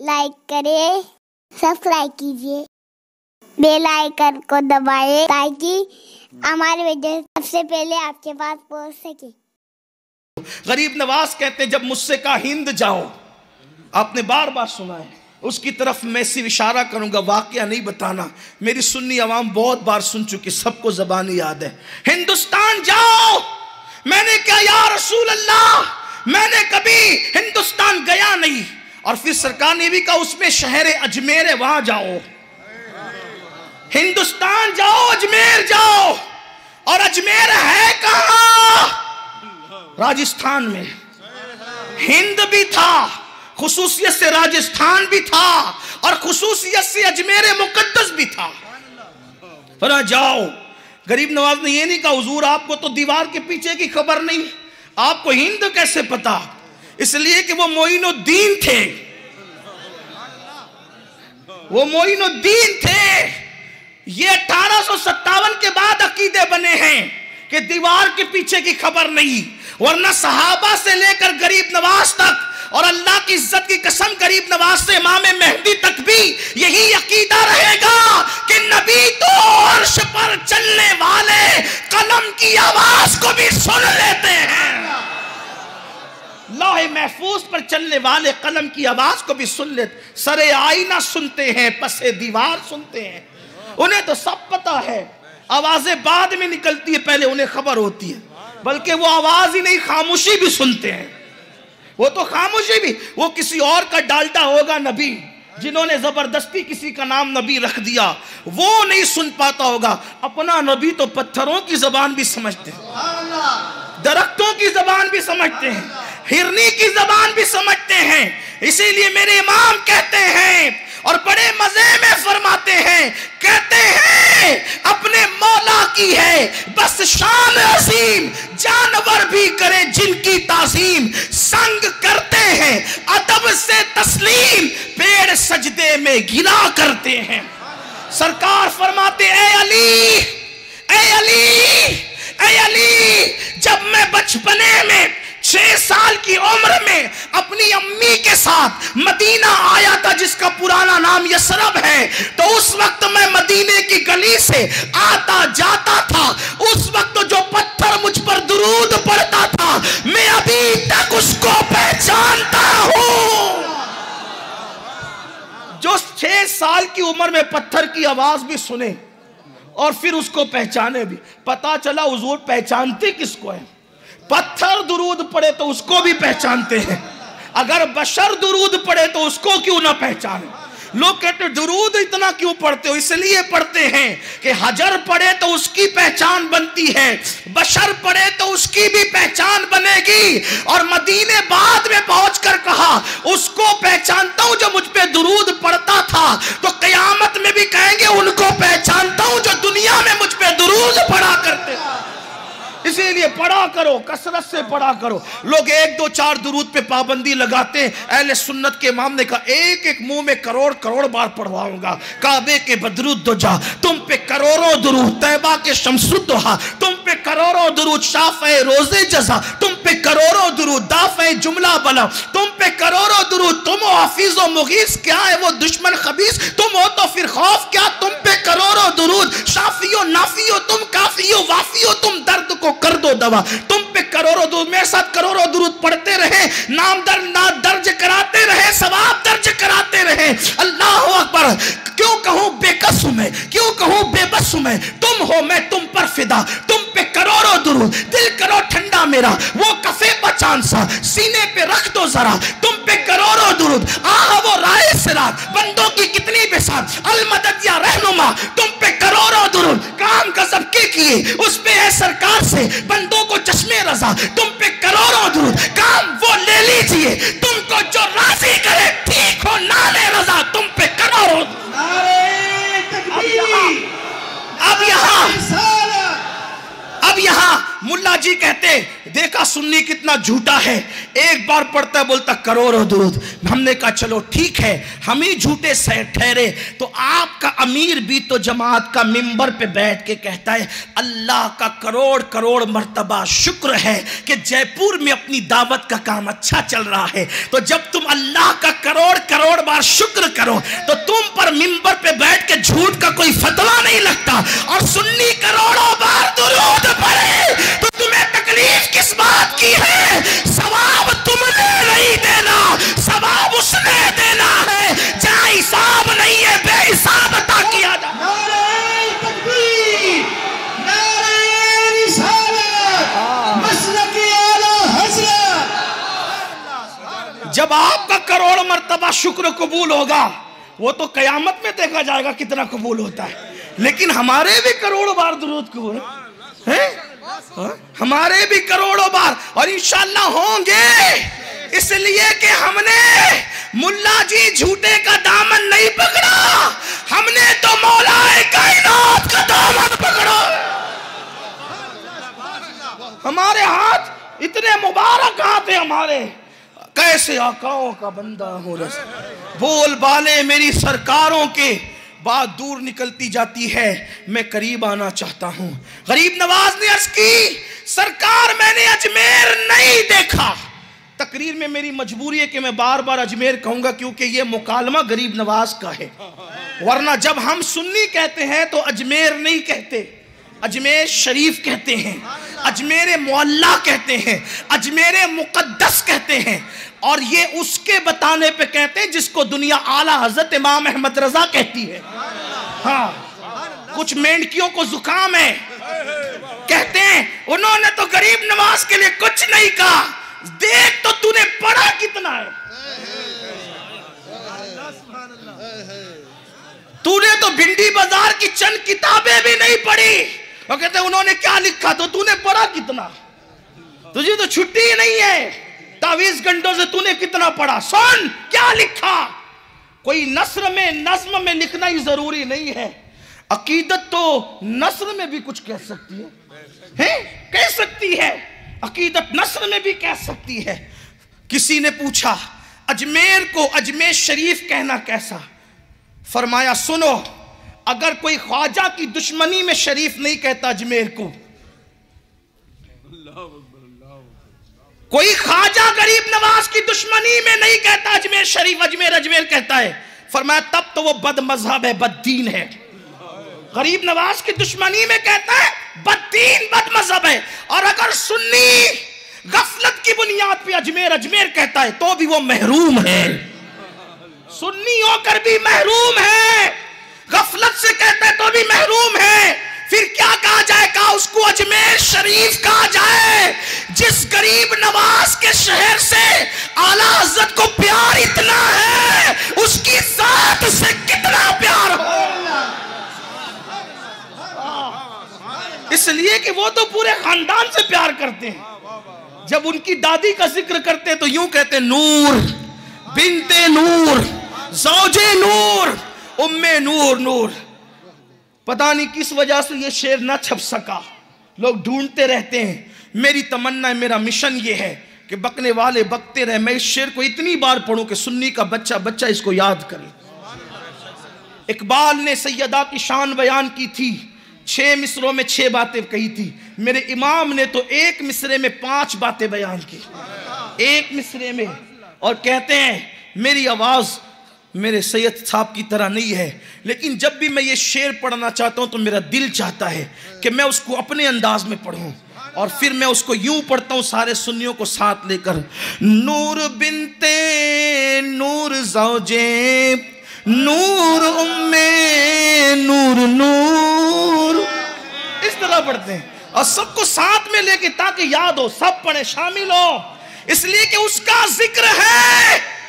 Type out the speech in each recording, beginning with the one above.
Like करें, subscribe कीजिए, bell icon को दबाएं ताकि हमारे वीडियो सबसे पहले आपके पास पहुंच सके। गरीब नवाज कहते हैं जब मुझसे कहा हिंद जाओ, आपने बार बार सुना है, उसकी तरफ मैं सिर्फ इशारा करूंगा, वाकया नहीं बताना। मेरी सुन्नी आवाम बहुत बार सुन चुकी, सबको ज़बानी याद है। हिंदुस्तान जाओ, मैंने क्या या रसूल अल्लाह, मैंने कभी हिंदुस्तान गया नहीं। और फिर सरकार ने भी कहा उसमें शहर अजमेर है, वहां जाओ। हिंदुस्तान जाओ, अजमेर जाओ। और अजमेर है कहां? राजस्थान में। हिंद भी था, खुसूसियत से राजस्थान भी था, और खुसूसियत से अजमेर मुकद्दस भी था। पर जाओ। गरीब नवाज ने ये नहीं कहा हुजूर आपको तो दीवार के पीछे की खबर नहीं, आपको हिंद कैसे पता? इसलिए कि वो मोइनुद्दीन थे, वो मोइनुद्दीन थे। ये 1857 के बाद अकीदे बने हैं कि दीवार के पीछे की खबर नहीं, वरना सहाबा से लेकर गरीब नवाज तक, और अल्लाह की इज्जत की कसम गरीब नवाज से इमाम मेहदी तक भी यही अकीदा रहेगा कि नबी तो अर्श पर चलने वाले कलम की आवाज को भी सुन लेते हैं। लौहे महफूज पर चलने वाले कलम की आवाज को भी सुन लेते। सरे आईना सुनते हैं, पसे दीवार सुनते हैं। उन्हें तो सब पता है, आवाजें बाद में निकलती है, पहले उन्हें खबर होती है। बल्कि वो आवाज ही नहीं, खामोशी भी सुनते हैं। वो तो खामोशी भी, वो किसी और का डालता होगा नबी, जिन्होंने जबरदस्ती किसी का नाम नबी रख दिया, वो नहीं सुन पाता होगा। अपना नबी तो पत्थरों की जबान भी समझते हैं, दरख्तों की जबान भी समझते हैं, हिरनी की जबान भी समझते हैं। इसीलिए मेरे इमाम कहते हैं और बड़े मजे में फरमाते हैं, कहते हैं अपने मौला की है बस शान अजीम, जानवर भी करें जिनकी ताजीम, संग करते हैं अदब से तस्लीम, पेड़ सजदे में गिरा करते हैं। सरकार फरमाते ऐ अली, ऐ अली, ऐ अली, जब मैं बचपने में 6 साल की उम्र में अपनी अम्मी के साथ मदीना आया था, जिसका पुराना नाम यसरब है, तो उस वक्त मैं मदीने की गली से आता जाता था। उस वक्त जो पत्थर मुझ पर दुरूद पड़ता था, मैं अभी तक उसको पहचानता हूं। जो 6 साल की उम्र में पत्थर की आवाज भी सुने और फिर उसको पहचाने भी। पता चला हुजूर पहचानते किसको है? पत्थर दुरूद पड़े तो उसको भी पहचानते हैं, अगर बशर दुरूद पड़े तो उसको क्यों ना पहचाने? लोग कहते दुरूद इतना क्यों पढ़ते हो? इसलिए पढ़ते हैं कि हजर पढ़े तो उसकी पहचान बनती है, बशर पढ़े तो उसकी भी पहचान बनेगी। और मदीने बाद में पहुंचकर कहा उसको पहचानता हूं जो मुझ पे दुरूद पढ़ता था, तो कयामत में भी कहेंगे उनको पहचानता हूं जो दुनिया में मुझ पे दुरूद पढ़ा करते। इसीलिए पढ़ा करो, कसरत से पढ़ा करो। लोग 1, 2, 4 दुरूद पे पाबंदी लगाते हैं। अहले सुन्नत के इमाम ने कहा एक एक मुंह में करोड़ करोड़ बार पढ़वाऊंगा। काबे के बदरुद्दोजा तुम पे करोड़ों दुरूद, तैबा के शम्सुद्दोहा तुम पे करोड़ों दुरूद, शाफ़े रोज़े जज़ा तुम पे करोड़ों दुरूद, दाफ़े जुमला बला तुम पे करोड़ों दुरूद। तुम हो हफीज़ व मुगीस, क्या है वो दुश्मन खबीस? तुम हो तो फिर खौफ क्या, तुम पे करोड़ों दुरूद। शाफियो नाफियो तुम, काफियो वाफियो तुम, दर्द को कर दो दवा। तुम पे करोड़ों दुरूद, मेरे साथ करोड़ों दुरूद पढ़ते रहे, नाम दर्ज कराते रहे, सवाब दर्ज कराते रहे। अल्लाह अकबर। क्यों कहूं बेकस हूं मैं, क्यों कहूं बेबस हूं मैं? तुम हो मैं तुम पर फिदा, तुम पे करोड़ों दुरूद। दिल करो ठंडा मेरा, वो कफे पचान सा सीने पे रख दो जरा, तुम पे करोड़ों दुरूद। आहा वो राय सिरात, बंदों की कितनी बेसात, अलमदद या रहनुमा तुम पे करोड़ों दुरूद। काम का सबके किए उस पे है सरकार से बंदों को चश्मे रजा, तुम पे करोड़ों दुरूद। काम वो ले लीजिए, तुमको जो राजी करे, ठीक हो नाले रजा तुम पे करोड़ों। अब यहाँ मुल्ला जी कहते देखा सुन्नी कितना झूठा है, एक बार पढ़ता बोलता करोड़ों दुरूद। हमने कहा चलो ठीक है, हम ही झूठे ठहरे तो आपका अमीर भी तो जमात का मिंबर पे बैठ के कहता है अल्लाह का करोड़ करोड़ मर्तबा शुक्र है कि जयपुर में अपनी दावत का काम अच्छा चल रहा है। तो जब तुम अल्लाह का करोड़ करोड़ बार का शुक्र करो तो तुम पर मिंबर पे बैठ के झूठ का कोई फतवा नहीं लगता। और सुन्नी करोड़ों बार दुरूद पढ़े तो तुम्हें तकलीफ किस बात की है? सवाब तुमने नहीं देना, सवाब उसने देना है। जहाँ हिसाब नहीं है बेहिसाब अता किया जाए। जब आपका करोड़ मर्तबा शुक्र कबूल होगा वो तो कयामत में देखा जाएगा कितना कबूल होता है। लेकिन हमारे भी करोड़ों बार दुरूद कबूल है, हमारे भी करोड़ों बार, और इंशाअल्लाह होंगे। इसलिए कि हमने मुल्ला जी झूठे का दामन नहीं पकड़ा, हमने तो मौलाए कायनात का दामन पकड़ा। हमारे हाथ इतने मुबारक हाथ है हमारे। कैसे आकाओं का बंदा हूं, बोल बाले मेरी सरकारों के बात दूर निकलती जाती है, मैं करीब आना चाहता हूं। गरीब नवाज ने अर्ज की, सरकार मैंने अजमेर नहीं देखा। तकरीर में मेरी मजबूरी है कि मैं बार बार अजमेर कहूंगा क्योंकि यह मुकालमा गरीब नवाज का है। वरना जब हम सुन्नी कहते हैं तो अजमेर नहीं कहते, अजमेर शरीफ कहते हैं, अजमेर मुअल्ला कहते हैं, अजमेर मुकद्दस कहते हैं। और ये उसके बताने पे कहते हैं जिसको दुनिया आला हजरत इमाम अहमद रजा कहती है। हाँ, कुछ मेंढकियों को जुकाम है, कहते हैं उन्होंने तो गरीब नवाज के लिए कुछ नहीं कहा। देख तो तूने पढ़ा कितना है, तूने तो भिंडी बाजार की चंद किताबें भी नहीं पढ़ी। और कहते उन्होंने क्या लिखा, तो तूने पढ़ा कितना? तुझे तो छुट्टी ही नहीं है, 24 घंटों से तूने कितना पढ़ा? सुन क्या लिखा। कोई नस्र में नज्म में लिखना ही जरूरी नहीं है, अकीदत तो नस्र में भी कुछ कह सकती है? कह सकती है, अकीदत नस्र में भी कह सकती है। किसी ने पूछा अजमेर को अजमेर शरीफ कहना कैसा? फरमाया सुनो, अगर कोई ख्वाजा की दुश्मनी में शरीफ नहीं कहता अजमेर को, कोई ख्वाजा गरीब नवाज की दुश्मनी में नहीं कहता अजमेर शरीफ, अजमेर अजमेर कहता है, फरमाया तब तो वो बद मजहब है, बददीन है। गरीब नवाज की दुश्मनी में कहता है बददीन बद मजहब है। और अगर सुन्नी गफलत की बुनियाद पे अजमेर अजमेर कहता है तो भी वो महरूम है, सुन्नी होकर भी महरूम है। गफलत से कहता है तो भी महरूम है। फिर क्या कहा जाए? कहा उसको अजमेर शरीफ कहा जाए। जिस गरीब नवाज के शहर से आला हज़रत को प्यार इतना है, उसकी जात से कितना प्यार हो। इसलिए कि वो तो पूरे खानदान से प्यार करते हैं। जब उनकी दादी का जिक्र करते तो यूं कहते नूर बिनते नूर, ज़ौजे नूर, उम्मे नूर नूर। पता नहीं किस वजह से ये शेर ना छप सका, लोग ढूंढते रहते हैं। मेरी तमन्ना है, मेरा मिशन ये है कि बकने वाले बकते रहे, मैं इस शेर को इतनी बार पढ़ूं कि सुन्नी का बच्चा बच्चा इसको याद करे। इकबाल ने सैयदा की शान बयान की थी, 6 मिसरों में 6 बातें कही थी। मेरे इमाम ने तो 1 मिसरे में 5 बातें बयान की, 1 मिसरे में। और कहते हैं मेरी आवाज़ मेरे सैयद साहब की तरह नहीं है, लेकिन जब भी मैं ये शेर पढ़ना चाहता हूं तो मेरा दिल चाहता है कि मैं उसको अपने अंदाज में पढ़ूं। और फिर मैं उसको यूं पढ़ता हूं सारे सुन्नियों को साथ लेकर, नूर बिनते नूर ज़ौजे नूर उम्मे नूर नूर, इस तरह पढ़ते हैं और सबको साथ में लेके ताकि याद हो, सब पढ़े, शामिल हो। इसलिए कि उसका जिक्र है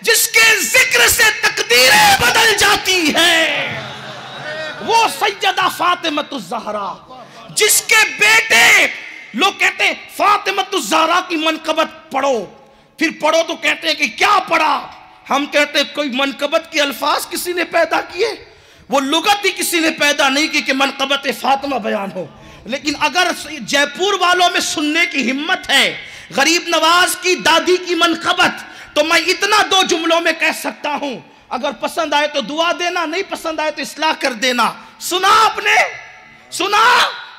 जिसके जिक्र से तकदीरें बदल जाती है, वो सैयदा फातिमतुज़ ज़हरा, जिसके बेटे लोग कहते हैं फातिमतुज़ ज़हरा की मनकबत पढ़ो। फिर पढ़ो तो कहते हैं कि क्या पढ़ा? हम कहते हैं कोई मनकबत के अल्फाज किसी ने पैदा किए, वो लुगत ही किसी ने पैदा नहीं की कि मनकबत फातिमा बयान हो। लेकिन अगर जयपुर वालों में सुनने की हिम्मत है गरीब नवाज की दादी की मनकबत, तो मैं इतना 2 जुमलों में कह सकता हूं, अगर पसंद आए तो दुआ देना, नहीं पसंद आए तो इस्लाह कर देना। सुना आपने? सुना?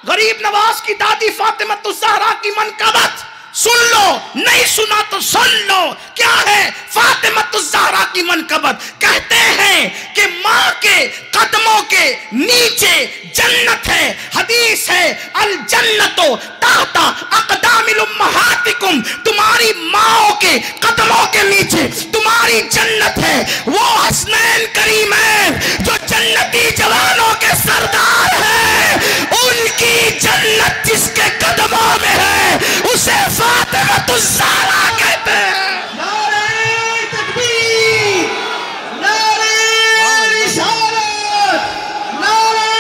गरीब नवाज की दादी फातिमतुज़ ज़हरा की मनकबत, सुन लो, नहीं सुना तो सुन लो। क्या है फातिमतुज़ ज़हरा की मनक़बत? कहते हैं कि माँ के कदमों के नीचे जन्नत है। हदीस है, अल जन्नतो ताहता अक़दामिल उम्महातिकुम, तुम्हारी माओ के कदमों के नीचे तुम्हारी जन्नत है। वो हसनैन करीमैन जो जन्नती जवानों के सरदार हैं, उनकी जन्नत जिसके कदमों में है उसे फातिमतुज़ ज़हरा कहते हैं। नारे तकबीर, नारे रिसालत, नारे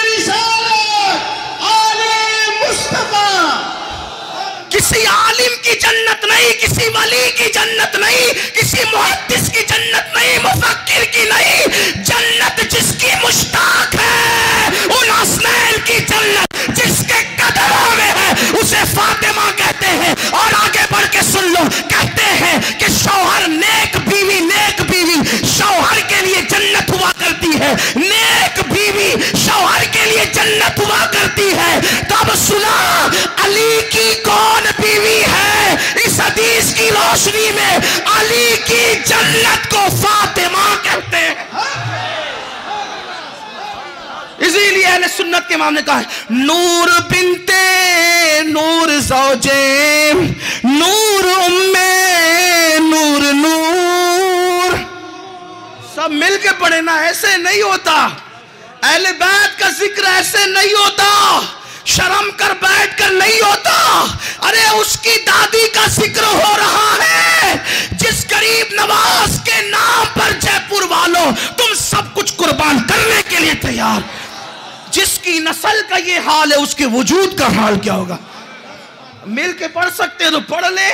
रिसालत, आले मुस्तफा। किसी आलिम की जन्नत नहीं, किसी वली की जन्नत नहीं, किसी मुहद्दिस की जन्नत नहीं, मुफक्किर की नहीं। जन्नत जिसकी मुश्ताक है, उन हसनैन की जन्नत जिसके कदमों में है उसे फातिमा कहते हैं। और आगे बढ़ के सुन लो, कहते हैं कि शौहर नेक बीवी शौहर के लिए जन्नत हुआ करती है। नेक बीवी शौहर के लिए जन्नत हुआ करती है। तब सुना अली की कौन बीवी है? इस हदीस की रोशनी में अली की जन्नत को फातिमा कहते हैं। इसीलिए अहले सुन्नत के इमाम ने कहा है, नूर बिनते नूर ज़ौजे नूर उम्मे नूर नूर। सब मिल के पढ़े ना, ऐसे नहीं होता। अहले बैत का जिक्र ऐसे नहीं होता, शर्म कर बैठ कर नहीं होता। अरे उसकी दादी का जिक्र हो रहा है जिस गरीब नवाज के नाम पर जयपुर वालों तुम सब कुछ कुर्बान करने के लिए तैयार। जिसकी नस्ल का ये हाल है उसके वजूद का हाल क्या होगा? मिल के पढ़ सकते हैं तो पढ़ ले,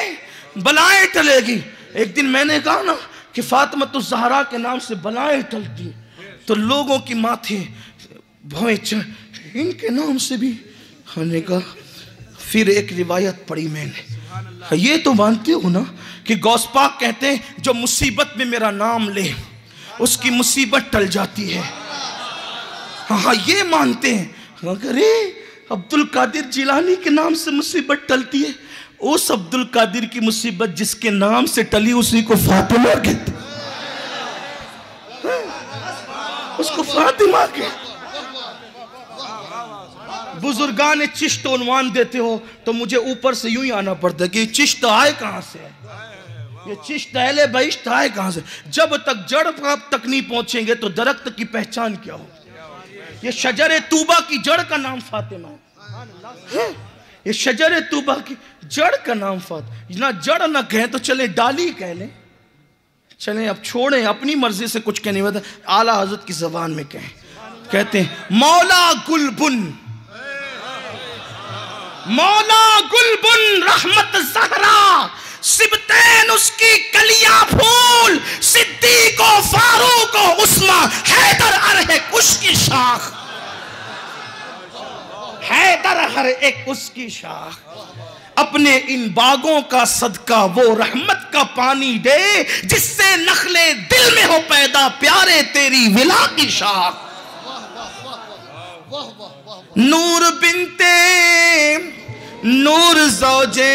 बलाएं टलेगी। एक दिन मैंने कहा ना कि फातिमतुज़ ज़हरा के नाम से बलाएं टलती, तो लोगों की माथे भवें इनके नाम से भी होने का। फिर एक रिवायत पढ़ी मैंने, ये तो मानते हो ना कि गौस पाक कहते हैं जो मुसीबत में मेरा नाम ले उसकी मुसीबत टल जाती है। हाँ ये मानते हैं। अरे अब्दुल कादिर जिलानी के नाम से मुसीबत टलती है, उस अब्दुल कादिर की मुसीबत जिसके नाम से टली उसी को फातिमा कहते, उसको फातिमा कहते। बुजुर्गान चिश्त उन्वान देते हो तो मुझे ऊपर से यूं ही आना पड़ता है कि चिश्त आए कहां से, ये चिश्त अहले बहिश्त आए कहां से। जब तक जड़ तक नहीं पहुंचेंगे तो दरख्त की पहचान क्या हो? ये शजर तूबा की जड़ का नाम फातिमा है। ये शजर तूबा की जड़ का नाम फातिमा। ना जड़ ना कहें तो चले डाली कह लें, चले अब छोड़ें, अपनी मर्जी से कुछ कहने वाला आला हजरत की जबान में कहें। कहते हैं मौला गुलबुन, मौला गुलबुन रहमत ज़हरा, सिबतैन उसकी कलियां फूल, सिद्दीको फारूको उस्मा, हैदर अरहे उसकी शाख, हैदर हर एक उसकी शाख। अपने इन बागों का सदका वो रहमत का पानी दे जिससे नखले दिल में हो पैदा प्यारे तेरी विला की शाख। नूर बिनते नूर ज़ौजे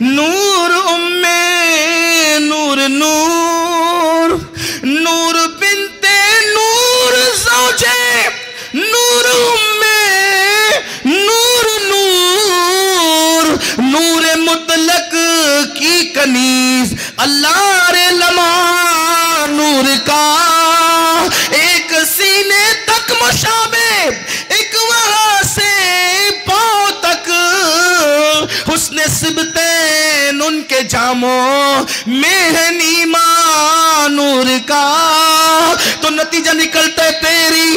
नूर उम्मे नूर नूर, नूर बिनते नूर ज़ौजे नूर उम्मे नूर नूर, नूर मुतलक की कनीज अल्लाह रे लमा नूर का, एक सीने तक मुशाबे एक वहां से पांव तक, हुस्न सिबतैन उनके जामों में है नीमा नूर का। तो नतीजा निकलता है तेरी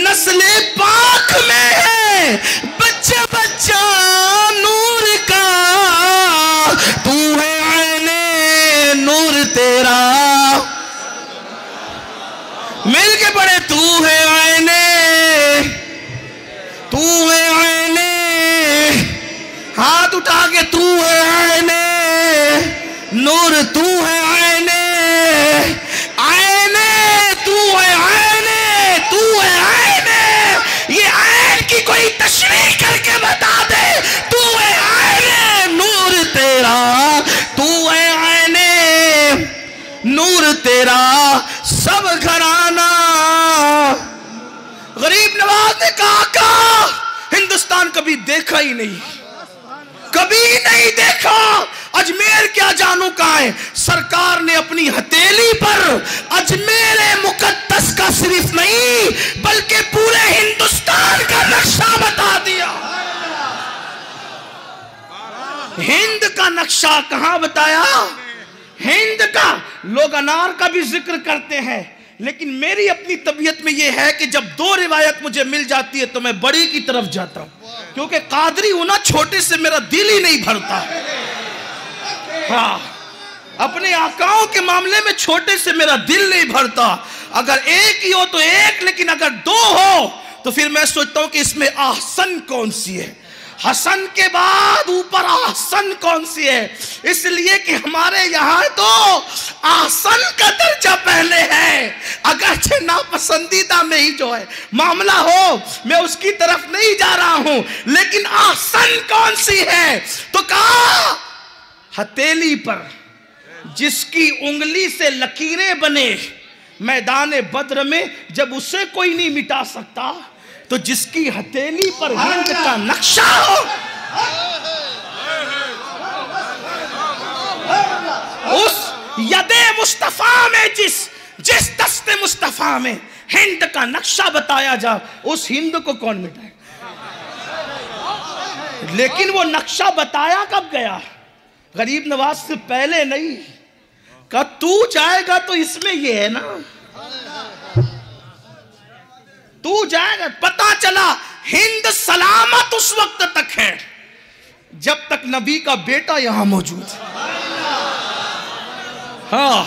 नस्ले पाक में है बच्चा बच्चा नूर का, तू है आईने नूर तेरा। मिल के पढ़े, तू है आईने, तू है आईने, हाथ उठा के तू है आईने नूर, तू है आईने, आईने तू है आईने, तू है आईने। ये आईन की कोई तशरीह करके बता दे, तू है आईने नूर घराना। गरीब नवाज ने कहा का हिंदुस्तान कभी देखा ही नहीं, कभी नहीं देखा। अजमेर क्या जानू कहां है। सरकार ने अपनी हथेली पर अजमेर मुकद्दस का सिर्फ नहीं बल्कि पूरे हिंदुस्तान का नक्शा बता दिया। हिंद का नक्शा कहां बताया? हिंद का। लोग अनार का भी जिक्र करते हैं, लेकिन मेरी अपनी तबीयत में यह है कि जब दो रिवायत मुझे मिल जाती है तो मैं बड़ी की तरफ जाता हूं, क्योंकि कादरी होना छोटे से मेरा दिल ही नहीं भरता। हाँ, अपने आकाओं के मामले में छोटे से मेरा दिल नहीं भरता। अगर एक ही हो तो एक, लेकिन अगर दो हो तो फिर मैं सोचता हूं कि इसमें आहसन कौन सी है। हसन के बाद ऊपर आहसन कौन सी है? इसलिए कि हमारे यहां तो आहसन का दर्जा पहले है। अगरचे नापसंदीदा में ही जो है मामला हो, मैं उसकी तरफ नहीं जा रहा हूं, लेकिन आहसन कौन सी है? तो कहा हथेली पर जिसकी उंगली से लकीरें बने मैदान बद्र में, जब उसे कोई नहीं मिटा सकता, तो जिसकी हथेली पर हिंद का नक्शा हो, उस यदे मुस्तफा में जिस दस्ते मुस्तफा में हिंद का नक्शा बताया जा, उस हिंद को कौन मिटाए? लेकिन वो नक्शा बताया कब गया? गरीब नवाज से पहले नहीं। कहा तू जाएगा तो इसमें ये है ना, तू जाएगा। पता चला हिंद सलामत उस वक्त तक है जब तक नबी का बेटा यहां मौजूद है। हाँ,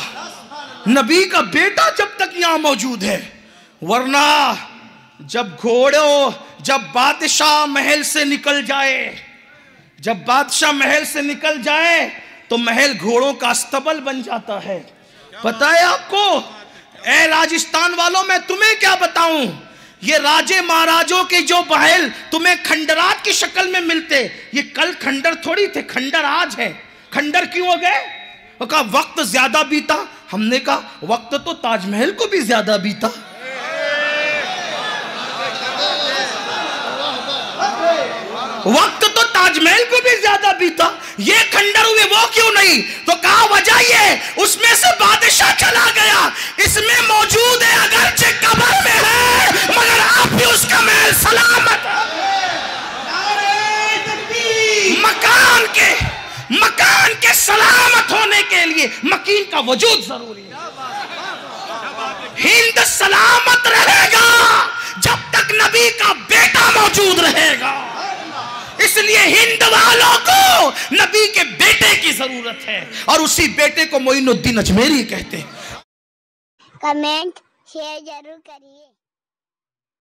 नबी का बेटा जब तक यहां मौजूद है, वरना जब बादशाह महल से निकल जाए, जब बादशाह महल से निकल जाए तो महल घोड़ों का अस्तबल बन जाता है। पता है आपको? ए राजस्थान वालों, मैं तुम्हें क्या बताऊं, ये राजे महाराजों के जो महल तुम्हें खंडरात की शक्ल में मिलते, ये कल खंडर थोड़ी थे, खंडर आज है। खंडर क्यों हो गए? वो कहा वक्त ज्यादा बीता। हमने कहा वक्त तो ताजमहल को भी ज्यादा बीता। वक्त तो ताजमहल को भी ज्यादा बीता, ये खंडर हुए वो क्यों नहीं? तो कहा वजह ये, उसमें से बादशाह चला गया, इसमें मौजूद है, अगरचे कब्र में है, मगर आप भी उसका महल सलामत है। मकान के सलामत होने के लिए मकीन का वजूद जरूरी है। हिंद सलामत रहेगा जब तक नबी का बेटा मौजूद रहेगा। इसलिए हिंद वालों को नबी के बेटे की जरूरत है, और उसी बेटे को मोइनुद्दीन अजमेरी कहते हैं। कमेंट शेयर जरूर करिए।